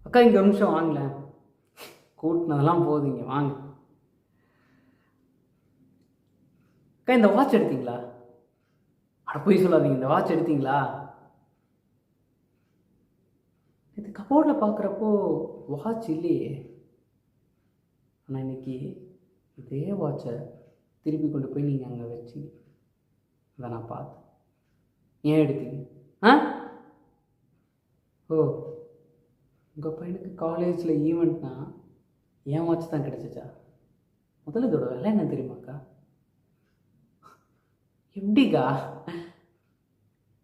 அக்கா இங்கே ஒரு நிமிஷம் வாங்கலேன், கூட்டினதெல்லாம் போகுதுங்க வாங்க. அக்கா இந்த வாட்ச் எடுத்தீங்களா? அட போய் சொல்லாதீங்க, இந்த வாட்ச் எடுத்தீங்களா? இது கபோர்டில் பார்க்குறப்போ வாட்ச் இல்லையே. ஆனால் இன்னைக்கு இதே வாட்சை திருப்பி கொண்டு போய் நீங்கள் அங்கே வச்சிங்க. அதை நான் பார்த்தேன். ஏன் எடுத்தீங்க? ஆ ஓ, உங்கள் பையனுக்கு காலேஜில் ஈவெண்ட்னா ஏன் வாட்ச் தான் கிடச்சிச்சா? முதல்ல இதோட விலை என்ன தெரியுமாக்கா? எப்படிக்கா?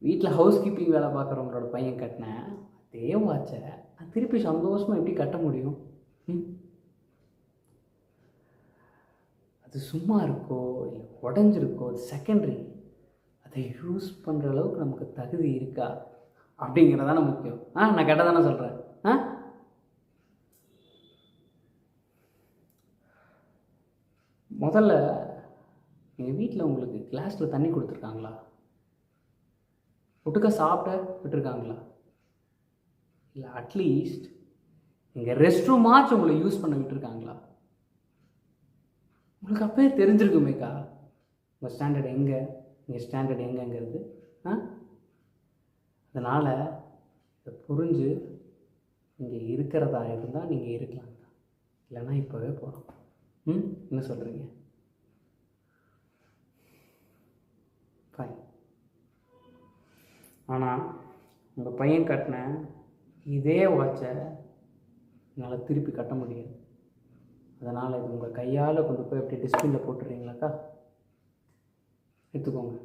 வீட்டில் ஹவுஸ் கீப்பிங் வேலை பார்க்குறவங்களோட பையன் கட்டினேன் அதே வாட்சை நான் திருப்பி சந்தோஷமாக எப்படி கட்ட முடியும்? அது சும்மா இருக்கோ இல்லை உடஞ்சிருக்கோ அது செகண்டரி. அதை யூஸ் பண்ணுற அளவுக்கு நமக்கு தகுதி இருக்கா அப்படிங்கிறதான முக்கியம். நான் கேட்டால் தானே சொல்கிறேன். முதல்ல எங்கள் வீட்டில் உங்களுக்கு கிளாஸில் தண்ணி கொடுத்துருக்காங்களா? ஒட்டுக்கா சாப்பிட விட்டுருக்காங்களா? இல்லை அட்லீஸ்ட் எங்கள் ரெஸ்ட் ரூமாச்சும் உங்களை யூஸ் பண்ண விட்டுருக்காங்களா? உங்களுக்கு அப்பயே தெரிஞ்சிருக்குமேக்கா உங்கள் ஸ்டாண்டர்ட் எங்கே, உங்கள் ஸ்டாண்டர்ட் எங்கேங்கிறது. அதனால் இதை புரிஞ்சு நீங்கள் இருக்கிறதா இருந்தால் நீங்கள் இருக்கலாங்க, இல்லைன்னா இப்போவே போகிறோம். என்ன சொல்கிறீங்க? ஃபைன். ஆனால் உங்கள் பையன் கட்டின இதே வாட்சை என்னால் திருப்பி கட்ட முடியாது. அதனால் இது உங்கள் கையால் கொண்டு போய் அப்படியே டிஸ்பிளில் போட்டுறீங்களாக்கா? எடுத்துக்கோங்க.